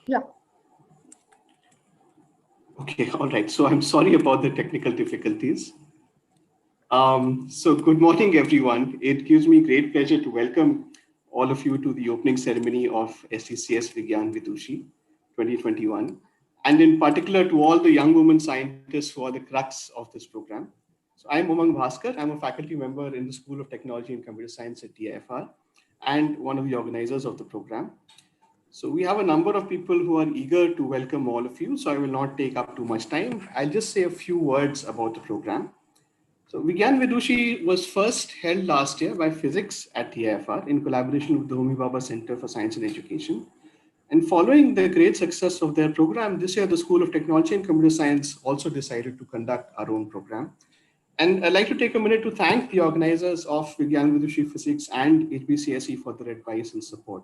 Yeah. Okay, all right. So I'm sorry about the technical difficulties. So good morning, everyone. It gives me great pleasure to welcome all of you to the opening ceremony of STCS Vigyan Vidushi 2021, and in particular to all the young women scientists who are the crux of this program. So I'm Umang Bhaskar. I'm a faculty member in the School of Technology and Computer Science at TIFR and one of the organizers of the program. So we have a number of people who are eager to welcome all of you. So I will not take up too much time. I'll just say a few words about the program. So Vigyan Vidushi was first held last year by Physics at TIFR in collaboration with the Homi Bhabha Center for Science and Education. And following the great success of their program, this year the School of Technology and Computer Science also decided to conduct our own program. And I'd like to take a minute to thank the organizers of Vigyan Vidushi Physics and HBCSE for their advice and support.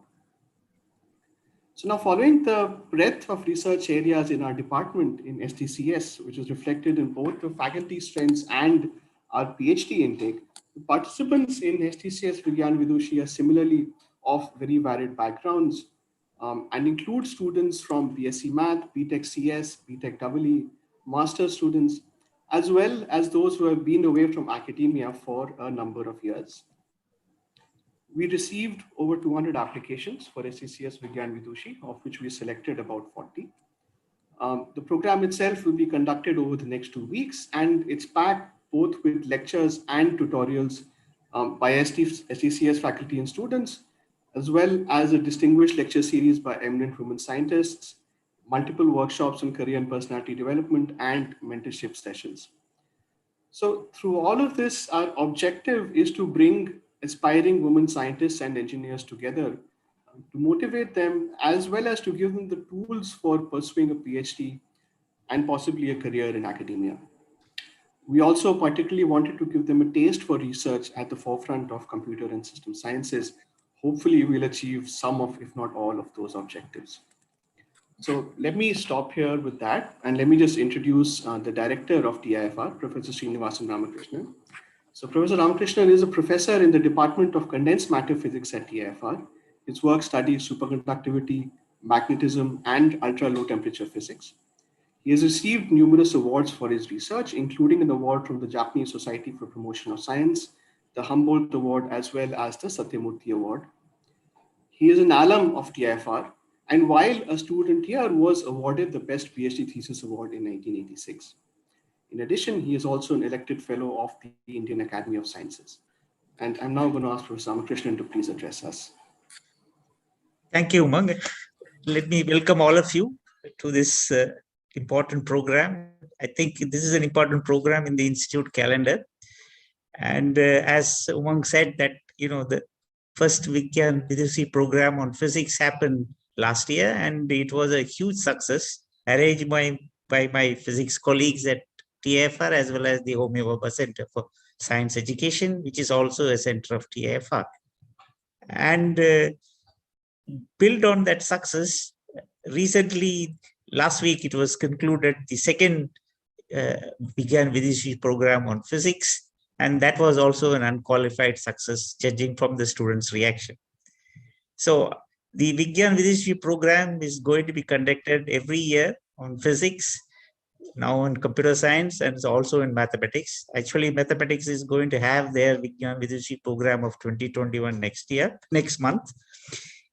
So now following the breadth of research areas in our department in STCS, which is reflected in both the faculty strengths and our PhD intake, the participants in STCS Vigyan Vidushi are similarly of very varied backgrounds and include students from BSc Math, BTech CS, BTech EE, master students, as well as those who have been away from academia for a number of years. We received over 200 applications for STCS Vigyan Vidushi, of which we selected about 40. The program itself will be conducted over the next 2 weeks, and it's packed both with lectures and tutorials by STCS faculty and students, as well as a distinguished lecture series by eminent women scientists, multiple workshops on career and personality development, and mentorship sessions. So through all of this, our objective is to bring aspiring women scientists and engineers together to motivate them as well as to give them the tools for pursuing a PhD and possibly a career in academia. We also particularly wanted to give them a taste for research at the forefront of computer and system sciences. Hopefully, we'll achieve some of, if not all, of those objectives. So let me stop here with that, and let me just introduce the director of TIFR, Professor Sreenivasan Ramakrishnan. So Professor Ramakrishnan is a professor in the Department of Condensed Matter Physics at TIFR. His work studies superconductivity, magnetism, and ultra-low temperature physics. He has received numerous awards for his research, including an award from the Japanese Society for Promotion of Science, the Humboldt Award, as well as the Satyamurthy Award. He is an alum of TIFR, and while a student here, was awarded the Best PhD Thesis Award in 1986. In addition, he is also an elected fellow of the Indian Academy of Sciences. And I'm now going to ask Professor Ramakrishnan to please address us. Thank you, Umang. Let me welcome all of you to this important program. I think this is an important program in the institute calendar. And as Umang said that, the first Vigyan Vidushi program on physics happened last year, and it was a huge success, arranged by my physics colleagues at TIFR as well as the Homi Bhabha Center for Science Education, which is also a center of TIFR. And build on that success, recently, last week, it was concluded the second Vigyan Vidushi program on physics, and that was also an unqualified success, judging from the students' reaction. So the Vigyan Vidushi program is going to be conducted every year on physics, now in computer science, and also in mathematics. Actually, mathematics is going to have their Vigyan Vidushi program of 2021 next month.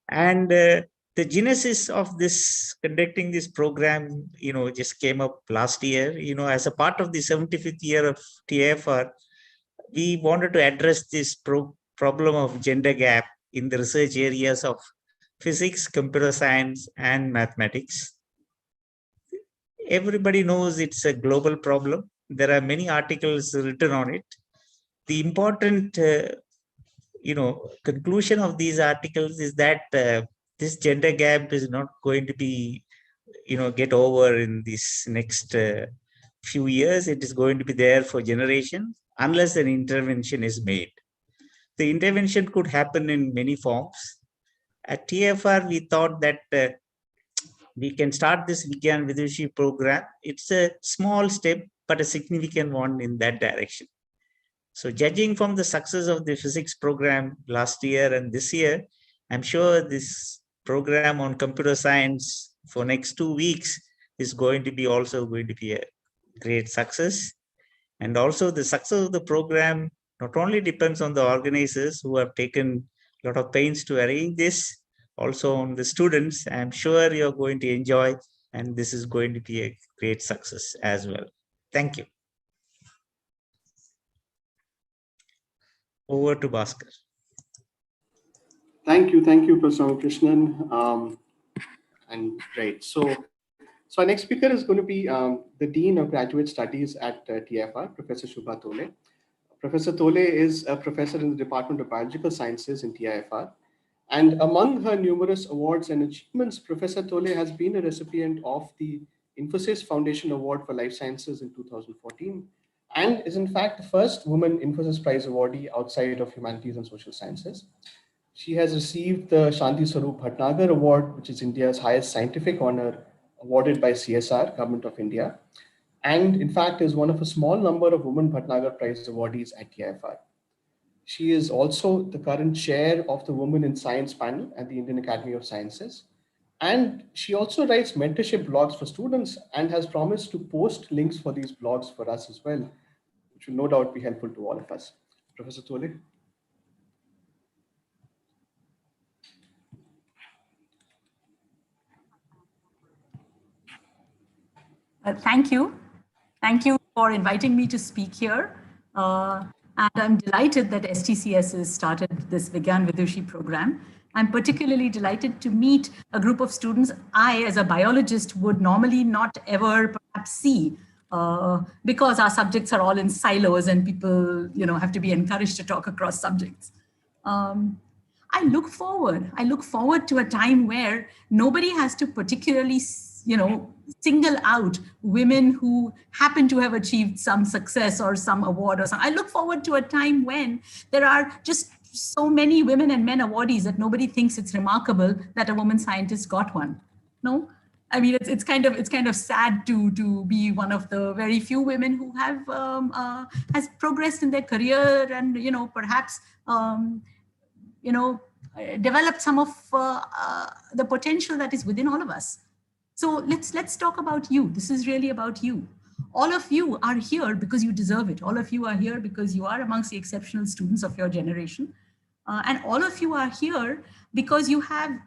And the genesis of this conducting this program, just came up last year. As a part of the 75th year of TIFR, we wanted to address this problem of gender gap in the research areas of physics, computer science, and mathematics. Everybody knows it's a global problem. There are many articles written on it. The important conclusion of these articles is that this gender gap is not going to be, get over in this next few years. It is going to be there for generations unless an intervention is made. The intervention could happen in many forms. At TIFR, we thought that we can start this Vigyan Vidushi program. It's a small step, but a significant one in that direction. So judging from the success of the physics program last year and this year, I'm sure this program on computer science for next 2 weeks is going to be also going to be a great success. And also the success of the program not only depends on the organizers who have taken a lot of pains to arrange this, also on the students. I'm sure you're going to enjoy, and this is going to be a great success as well. Thank you. Over to Bhaskar. Thank you, Professor Ramakrishnan. And great. So our next speaker is going to be the Dean of Graduate Studies at TFR, Professor Shubha Tole. Professor Tole is a professor in the Department of Biological Sciences in TIFR. And among her numerous awards and achievements, Professor Tole has been a recipient of the Infosys Foundation Award for Life Sciences in 2014, and is in fact the first woman Infosys Prize awardee outside of humanities and social sciences. She has received the Shanti Swarup Bhatnagar Award, which is India's highest scientific honor awarded by CSR, Government of India, and in fact is one of a small number of women Bhatnagar Prize awardees at TIFR. She is also the current chair of the Women in Science panel at the Indian Academy of Sciences. And she also writes mentorship blogs for students and has promised to post links for these blogs for us as well, which will no doubt be helpful to all of us. Professor Tole. Thank you. Thank you for inviting me to speak here. And I'm delighted that STCS has started this Vigyan Vidushi program. I'm particularly delighted to meet a group of students I, as a biologist, would normally not ever perhaps see because our subjects are all in silos and people, have to be encouraged to talk across subjects. I look forward to a time where nobody has to particularly, single out women who happen to have achieved some success or some award or something. I look forward to a time when there are just so many women and men awardees that nobody thinks it's remarkable that a woman scientist got one. No, I mean it's kind of sad to be one of the very few women who have has progressed in their career and perhaps developed some of the potential that is within all of us. So let's talk about you. This is really about you. All of you are here because you deserve it. All of you are here because you are amongst the exceptional students of your generation. And all of you are here because you have,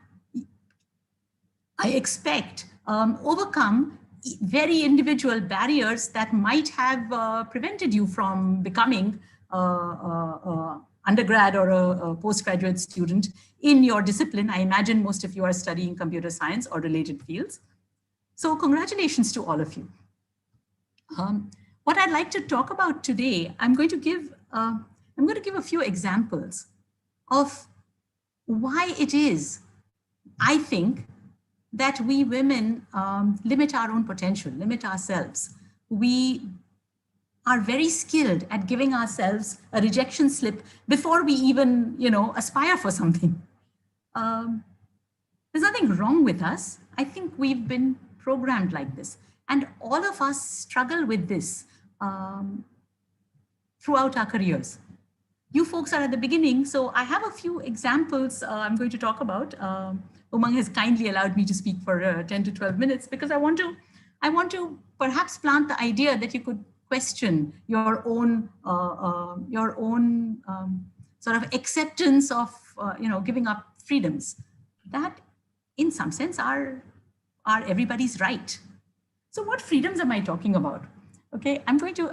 I expect, overcome very individual barriers that might have prevented you from becoming undergrad or a postgraduate student in your discipline. I imagine most of you are studying computer science or related fields. So congratulations to all of you. What I'd like to talk about today, I'm going to give a few examples of why it is, I think, that we women limit our own potential, limit ourselves. We are very skilled at giving ourselves a rejection slip before we even, aspire for something. There's nothing wrong with us. I think we've been programmed like this. And all of us struggle with this throughout our careers. You folks are at the beginning, so I have a few examples I'm going to talk about. Umang has kindly allowed me to speak for 10 to 12 minutes because I want to perhaps plant the idea that you could question your own sort of acceptance of giving up freedoms that, in some sense, are everybody's right. So, what freedoms am I talking about? Okay, I'm going to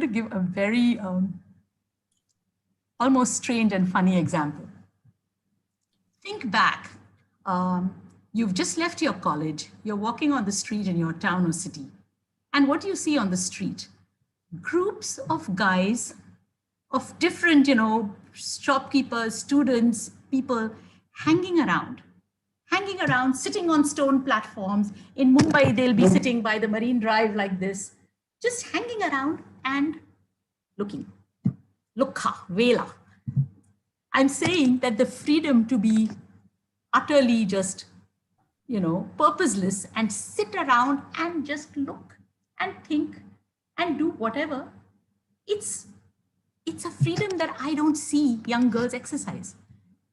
give a very almost strained and funny example. Think back. You've just left your college. You're walking on the street in your town or city. And what do you see on the street? Groups of guys of different, shopkeepers, students, people hanging around, sitting on stone platforms. In Mumbai, they'll be sitting by the Marine Drive like this, just hanging around and looking. Lukha, vela. I'm saying that the freedom to be utterly just, purposeless and sit around and just look and think and do whatever, it's a freedom that I don't see young girls exercise.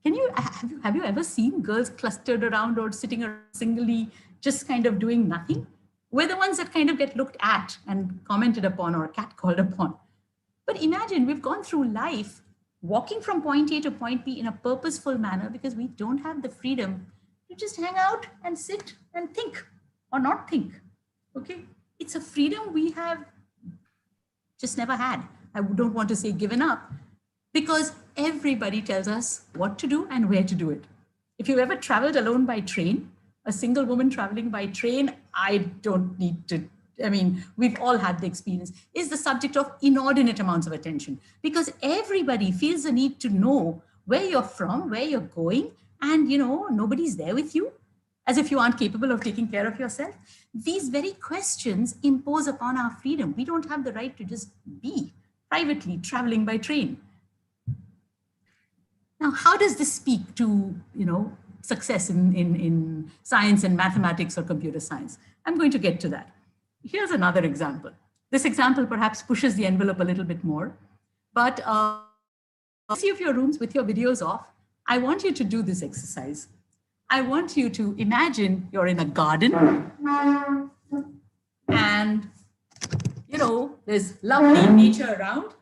have you ever seen girls clustered around or sitting around singly, just kind of doing nothing? We're the ones that kind of get looked at and commented upon or catcalled upon. But imagine we've gone through life walking from point A to point B in a purposeful manner because we don't have the freedom to just hang out and sit and think or not think. Okay? It's a freedom we have just never had. I don't want to say given up, because everybody tells us what to do and where to do it. If you've ever traveled alone by train, a single woman traveling by train, I don't need to, I mean, we've all had the experience, is the subject of inordinate amounts of attention, because everybody feels the need to know where you're from, where you're going, and nobody's there with you, as if you aren't capable of taking care of yourself. These very questions impose upon our freedom. We don't have the right to just be privately traveling by train. Now, how does this speak to, success in science and mathematics or computer science? I'm going to get to that. Here's another example. This example perhaps pushes the envelope a little bit more, but see if your rooms with your videos off, I want you to do this exercise. I want you to imagine you're in a garden and, there's lovely nature around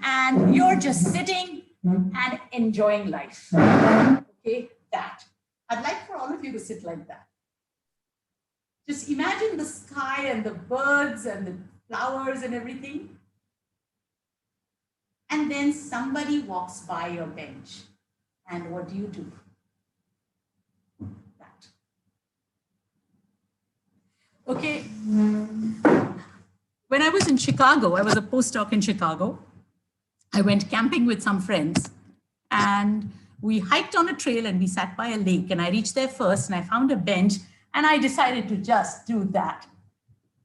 and you're just sitting and enjoying life. Okay, that. I'd like for all of you to sit like that. Just imagine the sky and the birds and the flowers and everything. And then somebody walks by your bench. And what do? That. Okay. When I was in Chicago, I was a postdoc in Chicago. I went camping with some friends and we hiked on a trail and we sat by a lake, and I reached there first and I found a bench and I decided to just do that.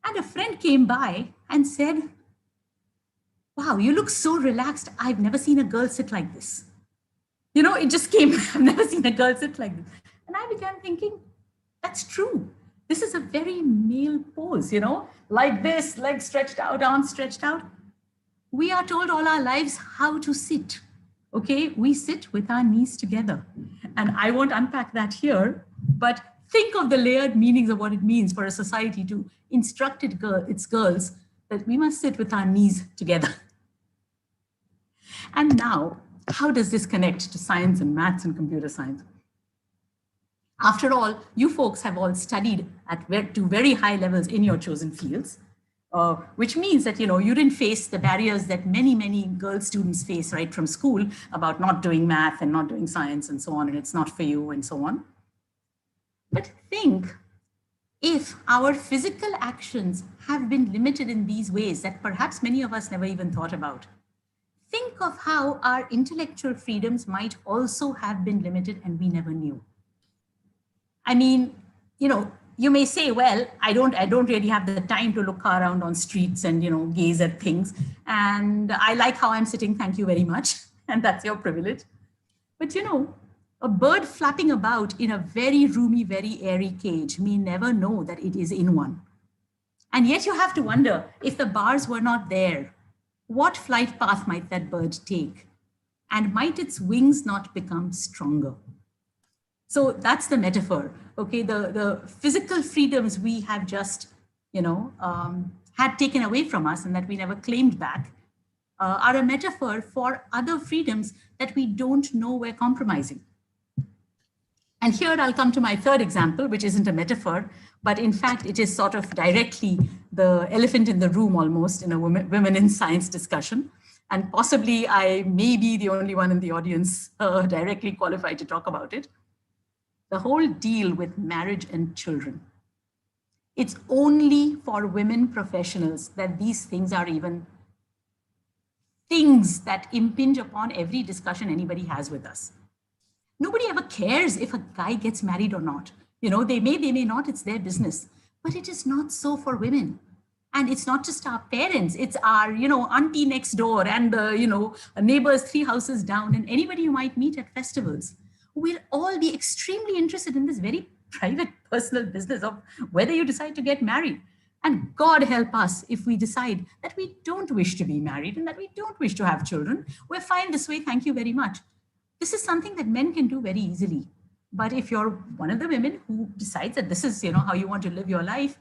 And a friend came by and said, "Wow, you look so relaxed. I've never seen a girl sit like this." It just came, I've never seen a girl sit like this. And I began thinking, that's true. This is a very male pose, like this, legs stretched out, arms stretched out. We are told all our lives how to sit. Okay, we sit with our knees together. And I won't unpack that here, but think of the layered meanings of what it means for a society to instruct its girls that we must sit with our knees together. And now, how does this connect to science and maths and computer science? After all, you folks have all studied to very high levels in your chosen fields, which means that, you didn't face the barriers that many, many girl students face right from school about not doing math and not doing science and so on, and it's not for you and so on. But think if our physical actions have been limited in these ways that perhaps many of us never even thought about. Think of how our intellectual freedoms might also have been limited and we never knew. I mean, you may say, well, I don't really have the time to look around on streets and, gaze at things. And I like how I'm sitting, thank you very much. And that's your privilege. But, a bird flapping about in a very roomy, very airy cage may never know that it is in one. And yet you have to wonder, if the bars were not there, what flight path might that bird take? And might its wings not become stronger? So that's the metaphor. Okay, the physical freedoms we have just, had taken away from us and that we never claimed back are a metaphor for other freedoms that we don't know we're compromising. And here I'll come to my third example, which isn't a metaphor, but in fact, it is sort of directly the elephant in the room almost in a women in science discussion. And possibly I may be the only one in the audience directly qualified to talk about it. The whole deal with marriage and children. It's only for women professionals that these things are even things that impinge upon every discussion anybody has with us. Nobody ever cares if a guy gets married or not. They may not, it's their business. But it is not so for women. And it's not just our parents, it's our, auntie next door and the, neighbors 3 houses down and anybody you might meet at festivals. We'll all be extremely interested in this very private, personal business of whether you decide to get married. And God help us if we decide that we don't wish to be married and that we don't wish to have children. We're fine this way, thank you very much. This is something that men can do very easily. But if you're one of the women who decides that this is, how you want to live your life,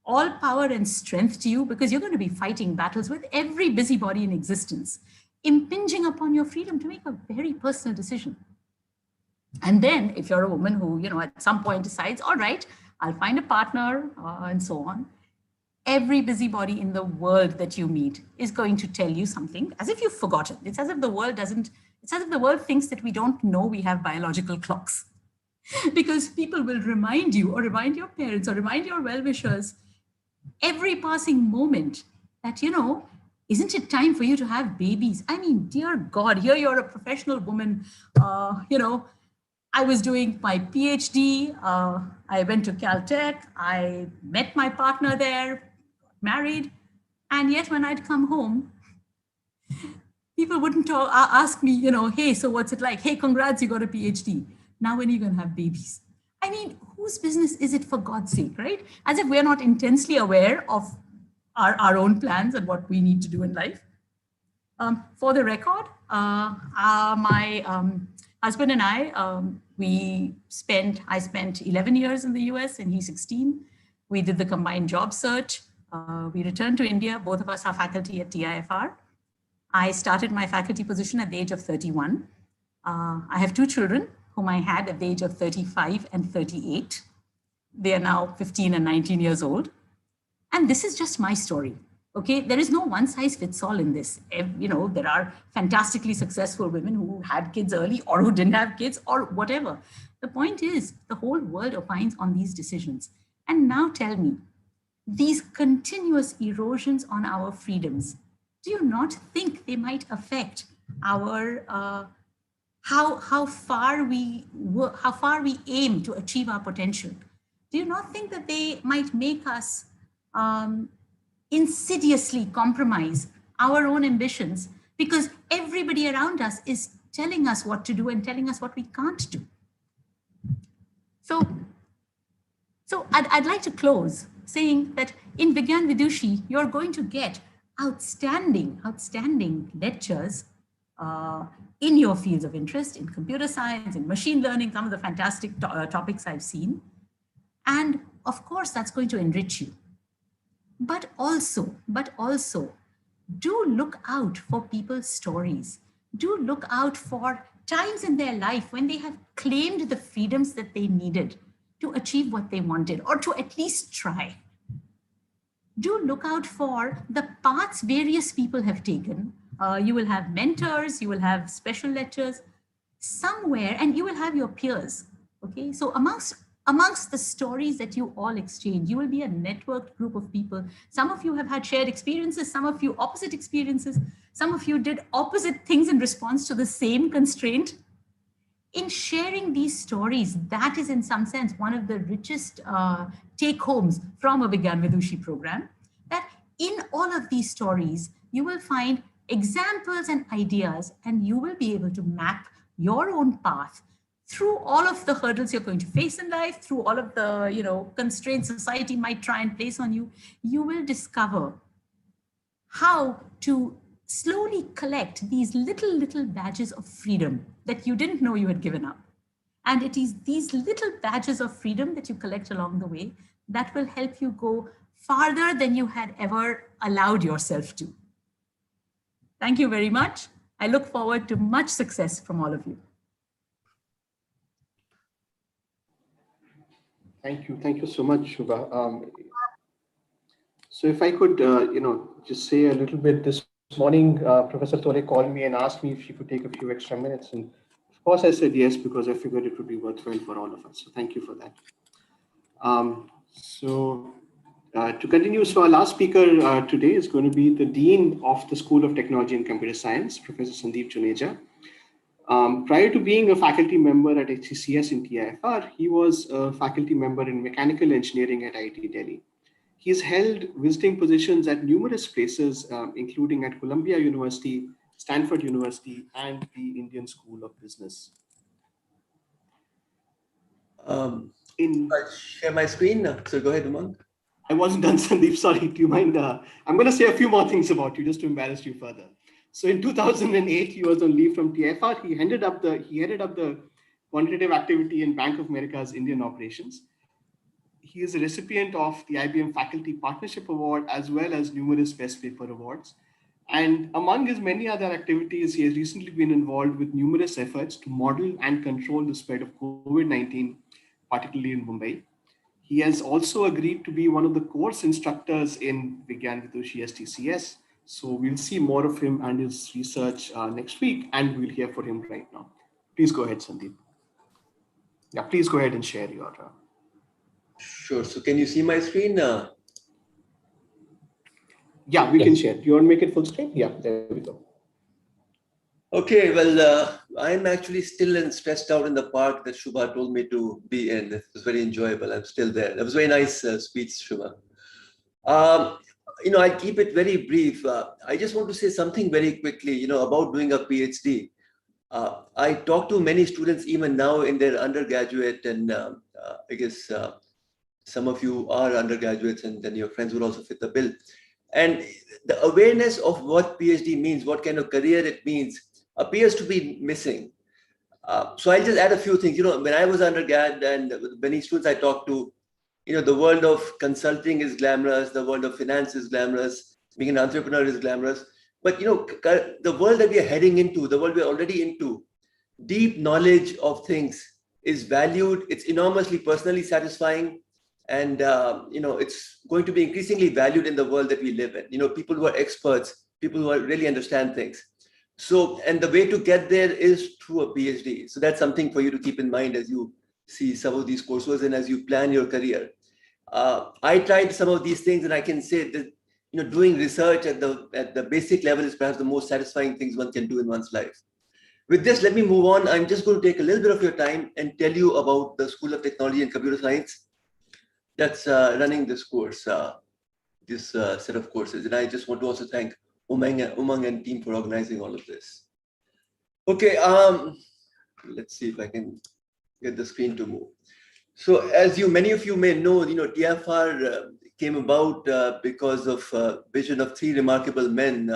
all power and strength to you, because you're going to be fighting battles with every busybody in existence, impinging upon your freedom to make a very personal decision. And then if you're a woman who, at some point decides, all right, I'll find a partner and so on, every busybody in the world that you meet is going to tell you something as if you've forgotten. It's as if the world thinks that we don't know we have biological clocks. Because people will remind you, or remind your parents, or remind your well-wishers every passing moment that, isn't it time for you to have babies? I mean, dear God, here you're a professional woman, I was doing my PhD. I went to Caltech. I met my partner there, married. And yet when I'd come home, people wouldn't ask me, hey, so what's it like? Hey, congrats, you got a PhD. Now when are you going to have babies? I mean, whose business is it, for God's sake, right? As if we're not intensely aware of our own plans and what we need to do in life. For the record, my husband and I, I spent 11 years in the US and he's 16. We did the combined job search. We returned to India. Both of us are faculty at TIFR. I started my faculty position at the age of 31. I have two children whom I had at the age of 35 and 38. They are now 15 and 19 years old. And this is just my story. Okay, there is no one size fits all in this. There are fantastically successful women who had kids early or who didn't have kids or whatever. The point is, the whole world opines on these decisions. And now tell me, these continuous erosions on our freedoms, do you not think they might affect our how far we aim to achieve our potential? Do you not think that they might make us insidiously compromise our own ambitions, because everybody around us is telling us what to do and telling us what we can't do? So I'd like to close saying that in Vigyan Vidushi, you're going to get outstanding lectures in your fields of interest, in computer science, in machine learning, some of the fantastic topics I've seen. And of course, that's going to enrich you. But also, do look out for people's stories. Do look out for times in their life when they have claimed the freedoms that they needed to achieve what they wanted, or to at least try. Do look out for the paths various people have taken. You will have mentors, you will have special lectures somewhere, and you will have your peers. Okay, so amongst the stories that you all exchange, you will be a networked group of people. Some of you have had shared experiences, some of you opposite experiences, some of you did opposite things in response to the same constraint. In sharing these stories, that is in some sense one of the richest take-homes from a Vigyan Vidushi program, that in all of these stories, you will find examples and ideas, and you will be able to map your own path through all of the hurdles you're going to face in life, through all of the constraints society might try and place on you. You will discover how to slowly collect these little badges of freedom that you didn't know you had given up. And it is these little badges of freedom that you collect along the way that will help you go farther than you had ever allowed yourself to. Thank you very much. I look forward to much success from all of you. Thank you so much, Shubha. So if I could, just say a little bit. This morning, Professor Tole called me and asked me if she could take a few extra minutes, and of course I said yes, because I figured it would be worthwhile for all of us. So thank you for that. To continue, so our last speaker today is going to be the Dean of the School of Technology and Computer Science, Professor Sandeep Juneja. Prior to being a faculty member at STCS in TIFR, he was a faculty member in mechanical engineering at IIT Delhi. He's held visiting positions at numerous places, including at Columbia University, Stanford University, and the Indian School of Business. I share my screen now, so go ahead, Umang. I wasn't done, Sandeep, sorry. Do you mind? I'm going to say a few more things about you just to embarrass you further. So in 2008, he was on leave from TFR. He headed up the quantitative activity in Bank of America's Indian operations. He is a recipient of the IBM Faculty Partnership Award as well as numerous Best Paper awards. And among his many other activities, he has recently been involved with numerous efforts to model and control the spread of COVID-19, particularly in Mumbai. He has also agreed to be one of the course instructors in Vigyan Vidushi STCS. So we'll see more of him and his research next week, and we'll hear from him right now. Please go ahead, Sandeep. Yeah, please go ahead and share your. Sure. So can you see my screen? Yeah, we can share. Do you want to make it full screen? Yeah, there we go. Okay, well, I'm actually still stressed out in the park that Shubha told me to be in. It was very enjoyable. I'm still there. That was a very nice speech, Shubha. I keep it very brief. I just want to say something very quickly, about doing a PhD. I talk to many students even now in their undergraduate, and I guess some of you are undergraduates, and then your friends will also fit the bill. And the awareness of what PhD means, what kind of career it means, appears to be missing. So I'll just add a few things. When I was undergrad and many students I talked to, the world of consulting is glamorous, the world of finance is glamorous, being an entrepreneur is glamorous. But the world that we are heading into, the world we're already into, deep knowledge of things is valued. It's enormously personally satisfying. And it's going to be increasingly valued in the world that we live in. People who are experts, people who really understand things. So, and the way to get there is through a PhD. So that's something for you to keep in mind as you see some of these courses and as you plan your career. I tried some of these things, and I can say that doing research at the basic level is perhaps the most satisfying things one can do in one's life. With this, let me move on. I'm just going to take a little bit of your time and tell you about the School of Technology and Computer Science that's running this course, this set of courses. And I just want to also thank Umang and team for organizing all of this. Okay, let's see if I can get the screen to move. So as many of you may know, TFR came about because of vision of three remarkable men,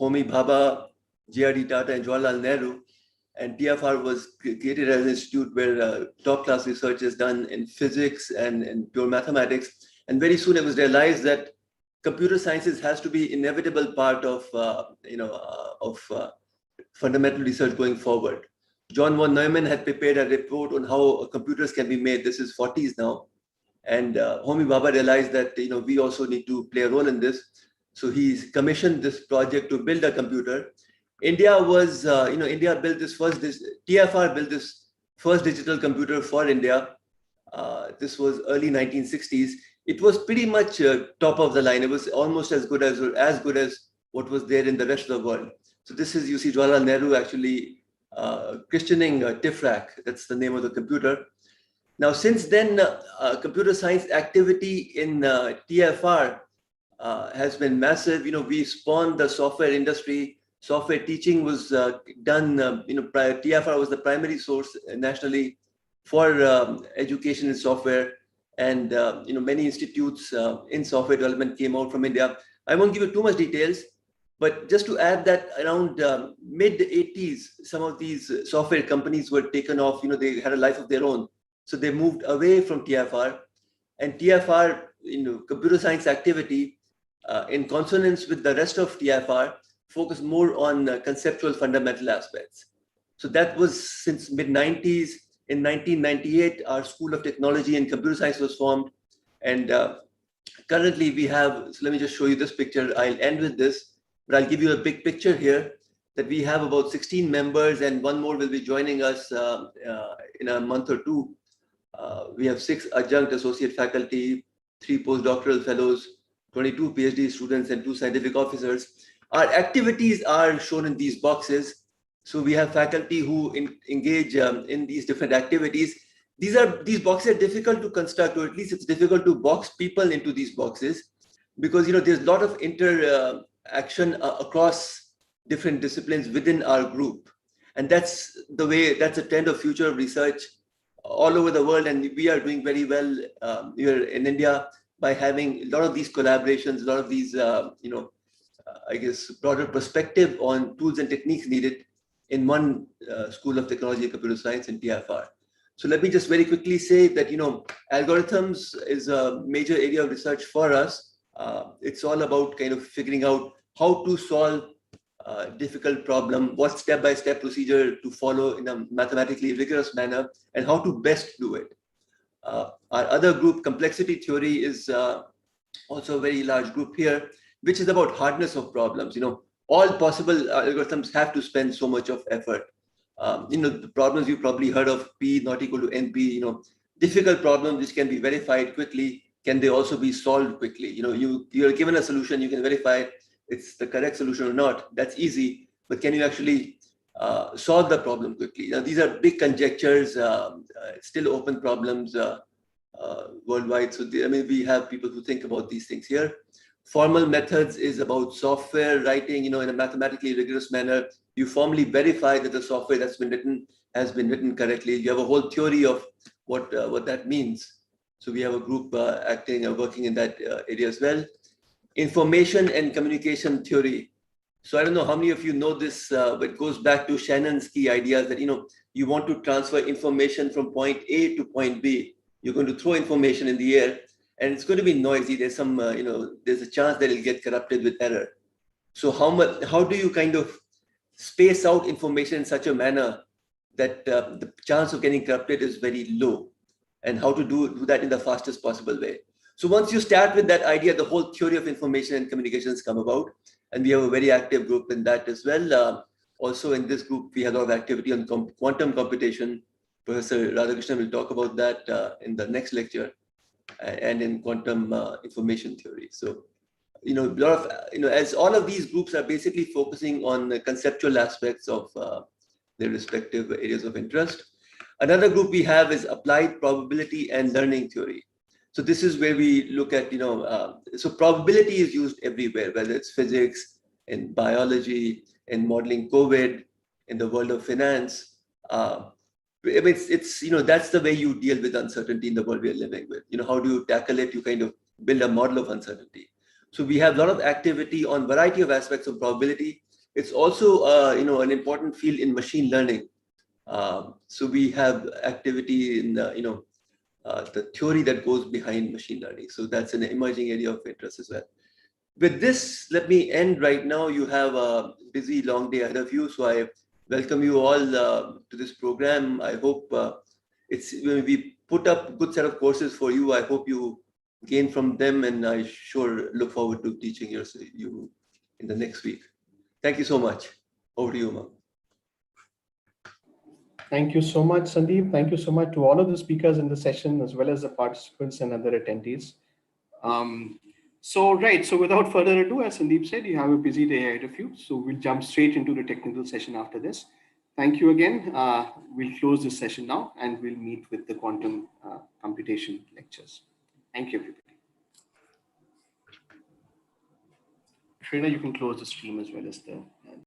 Homi Bhabha, J.R.D. Tata, and Jawaharlal Nehru. And TFR was created as an institute where top-class research is done in physics and in pure mathematics. And very soon it was realized that computer sciences has to be an inevitable part of fundamental research going forward. John von Neumann had prepared a report on how computers can be made. This is 40s now. And Homi Bhabha realized that we also need to play a role in this. So he's commissioned this project to build a computer. India was, India built this TFR built this first digital computer for India. This was early 1960s. It was pretty much top of the line. It was almost as good as what was there in the rest of the world. So this is, you see Jawaharlal Nehru actually christening Tifr. That's the name of the computer. Now, since then, computer science activity in TFR has been massive. We spawned the software industry. Software teaching was done. TFR was the primary source nationally for education in software, and many institutes in software development came out from India. I won't give you too much details, but just to add that around mid 80s, some of these software companies were taken off. They had a life of their own, so they moved away from TFR, and TFR, computer science activity, in consonance with the rest of TFR, focused more on conceptual fundamental aspects. So that was since mid 90s. In 1998, our School of Technology and Computer Science was formed, and currently we have. So let me just show you this picture. I'll end with this, but I'll give you a big picture here. That we have about 16 members, and one more will be joining us in a month or two. We have 6 adjunct associate faculty, 3 postdoctoral fellows, 22 PhD students, and 2 scientific officers. Our activities are shown in these boxes. So we have faculty who engage in these different activities. These boxes are difficult to construct, or at least it's difficult to box people into these boxes, because there's a lot of interaction across different disciplines within our group, and that's a trend of future of research all over the world. And we are doing very well here in India by having a lot of these collaborations, a lot of these I guess, broader perspective on tools and techniques needed in one school of technology and computer science in TIFR. So let me just very quickly say that, algorithms is a major area of research for us. It's all about kind of figuring out how to solve difficult problem, what step-by-step procedure to follow in a mathematically rigorous manner, and how to best do it. Our other group, complexity theory, is also a very large group here, which is about hardness of problems. All possible algorithms have to spend so much of effort. The problems you've probably heard of, P not equal to NP, difficult problems which can be verified quickly, can they also be solved quickly? You're given a solution, you can verify it's the correct solution or not. That's easy, but can you actually solve the problem quickly? Now, these are big conjectures, still open problems worldwide. So, we have people who think about these things here. Formal methods is about software writing, in a mathematically rigorous manner. You formally verify that the software that's been written has been written correctly. You have a whole theory of what that means. So we have a group working in that area as well. Information and communication theory. So I don't know how many of you know this, but it goes back to Shannon's key ideas that, you want to transfer information from point A to point B. You're going to throw information in the air and it's going to be noisy. There's some, there's a chance that it'll get corrupted with error. So how do you kind of space out information in such a manner that the chance of getting corrupted is very low, and how to do that in the fastest possible way? So once you start with that idea, the whole theory of information and communications come about, and we have a very active group in that as well. Also in this group, we have a lot of activity on quantum computation. Professor Ramakrishnan will talk about that in the next lecture, and in quantum information theory. So, a lot of, as all of these groups are basically focusing on the conceptual aspects of their respective areas of interest. Another group we have is applied probability and learning theory. So this is where we look at, so probability is used everywhere, whether it's physics, in biology, in modeling COVID, in the world of finance. It's that's the way you deal with uncertainty in the world we are living with. How do you tackle it? You kind of build a model of uncertainty. So we have a lot of activity on variety of aspects of probability. It's also an important field in machine learning. So we have activity in the theory that goes behind machine learning. So that's an emerging area of interest as well. With this, let me end right now. You have a busy, long day ahead of you. So I welcome you all to this program. I hope we put up a good set of courses for you. I hope you gain from them, and I sure look forward to teaching you in the next week. Thank you so much. Over to you, Umang. Thank you so much, Sandeep. Thank you so much to all of the speakers in the session, as well as the participants and other attendees. So without further ado, as Sandeep said, you have a busy day ahead of you. So we'll jump straight into the technical session after this. Thank you again. We'll close this session now, and we'll meet with the quantum computation lectures. Thank you, everybody. Shrina, you can close the stream as well as the